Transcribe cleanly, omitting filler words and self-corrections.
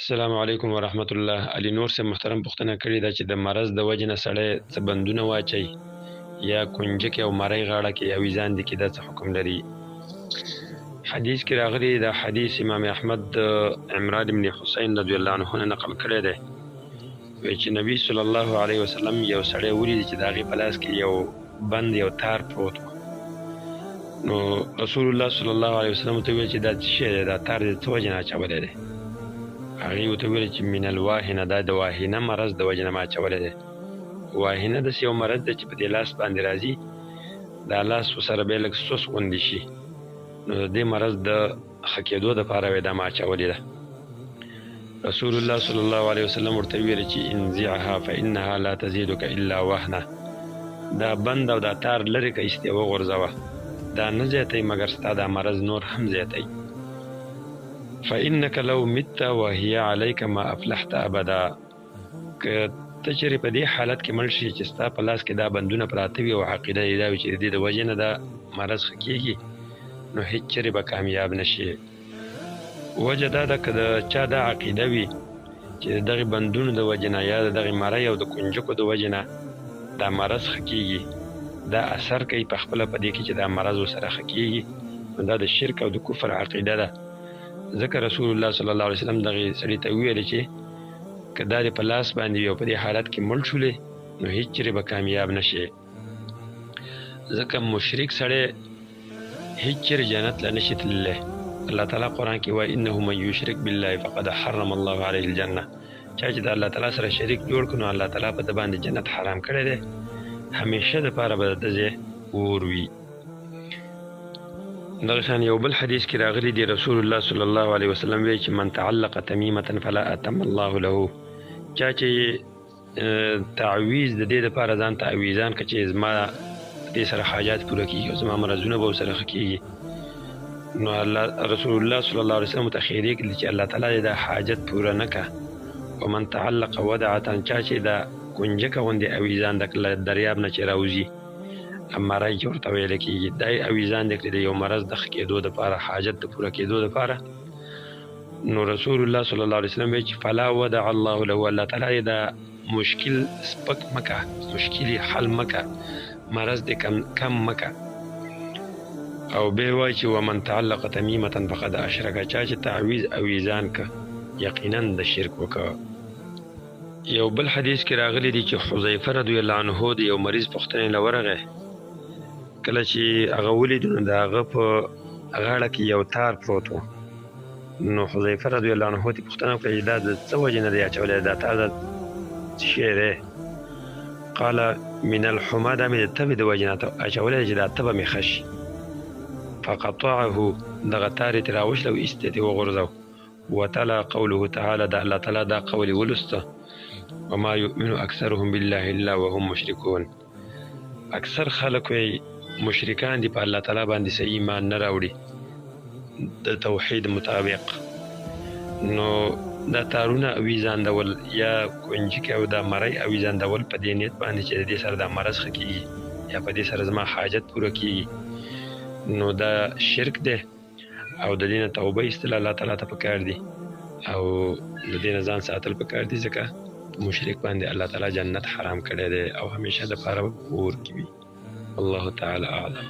السلام علیکم ورحمت الله. علي نور سے محترم پوښتنه کړې ده چې د مرض د وجې نه سړی څه بندونه واچوي یا کنجکې او مرۍ غاړه کې یا ویزان دي کې دا څه حکم لري؟ حدیث کې راغلی دا حدیث امام احمد د عمران بن حسین رضی الله عنه نه نقل کړی دی. وایي چې نبی صلی الله علیه وسلم یو سړی ولید چې د هغې په لاس کې یو بند یو تار پروت و. نو رسول الله صلی الله علیه وسلم ته وویل چې دا څه شی دی، دا تار دې څه وجې نه اچولی دی؟ هغې ورته وویل چې من الواهنه، دا د واهنه مرض د وجې نه ما اچولی دی. واهنه داسې یو مرض دی چې په دې لاس باندې راځي، دا لاس ورسره بیا لږ سوس غوندې شي، نو د دې مرض د ښه کېدو دپاره دا ما اچولې ده. رسول الله صلی الله علیه وسلم ورته وویل چې انزعها فانها لا تزيدك الا وهنه، دا بند او دا تار لرې که ایستې وغورځوه، دا نه زیاتوي مګر ستا دا مرض نور هم زیاتوي. فإنك لو مت وهي عليك ما أفلحت أبدا، که ته چېرې په دې حالت کې مړ شي چې ستا په لاس کې دا بندونه پراته وي او عقیده یې دا وي چې د دې د وجې نه دا مرض ښه کېږي، نو هېڅ چېرې به کامیاب نه شي. وجه دا ده که د چا دا عقیده وي چې د دغې بندونو د وجې نه یا د دغې مرۍ او د کنجکو د وجې نه دا مرض ښه کېږي، دا اثر کوي په خپله په دې کې چې دا مرض ورسره ښه کېږي، نو دا د شرک او د کفر عقیده ده. ځکه رسول الله صلی الله علیه وسلم دغې سړي ته وویل چې که دا دې په لاس باندې وي او په دې حالت کې مړ شولې، نو هېڅ چېرې به کامیاب نه شي. ځکه مشرک سړی هېڅ چېرې جنت له نه شي تللی. الله تعالی قرآن کې وایي انه من یشرک بالله فقد حرم الله علیه الجنه، چا چې د الله تعالی سره شریک جوړ کړو نو الله تعالی په ده باندې جنت حرام کړی دی، همیشه دپاره به د ده ځای اور وي. دغه شان یو بل حدیث کې راغلی دی، رسول الله صلی الله علیه وسلم وایي چې من تعلق تمیمة فلا اتم الله له، چا چې تعویز د دې دپاره ځان تعویزان که چې زما دې سره حاجات پوره کېږي او زما مرضونه به ورسره ښه کېږي، نو رسول الله صلی الله علیه وسلم ته خیرې کړي چې الله تعالی دا حاجت پوره نه که. ومن تعلق ودعة، چا چې دا کنجکه غوندې اویزان د دریاب نه چې راوځي مرۍ چې ورته ویلی کېږي، دا یې اویزان دی کړي د یو مرض د ښه کېدو دپاره، حاجت د پوره کېدو دپاره، نو رسول الله صلی الله علیه وسلم وایي چې فلا ودع الله له، الله تعالی یې دا مشکل سپک مکه، مشکل یې حل مکه، مرض دې کم مکه. او بیا وایي چې ومن تعلق تمیمة فقد اشرک، چا چې تعویز اویزان که یقینا د شرک وکړه. یو بل حدیث کې راغلی دی چې حذیفه رضی الله عنه د یو مریض پوښتنې له ورغی، کله چې هغه ولید نو د هغه په غاړه کې یو تار پروت و، نو حذیفه رضی الله عنه ته پوښتنه وکړه چې دا د څه وجې نه دی اچولی، دا تار د څه شی دی؟ قال من الحمى، دا مې د تبې د وجې نه اچولی چې دا تبه مې ښه شي. فقطعه، دغه تار یې ترې راوشله او ایستی یې وغورځو. وتلا قوله تعالی، د الله تعالی دا قول یې ولوسته، وما یؤمن اکثرهم بالله الا وهم مشرکون، اکثر خلک وی مشرکان دي په الله تعالی باندې صحیح ایمان نه راوړي د توحید مطابق. نو دا تارونه اویزاندول یا کنجکې او دا مرۍ اویزاندول په دې نیت باندې چې د دې سره دا مرض ښه کېږي یا په دې سره زما حاجت پوره کېږي، نو دا شرک دی او د دې نه توبه ایستل الله تعالی ته پکار دي او د دې نه ځان ساتل پکار دي، ځکه مشرک باندې الله تعالی جنت حرام کړی دی او همیشه دپاره اور کې وي. الله تعالی اعلم.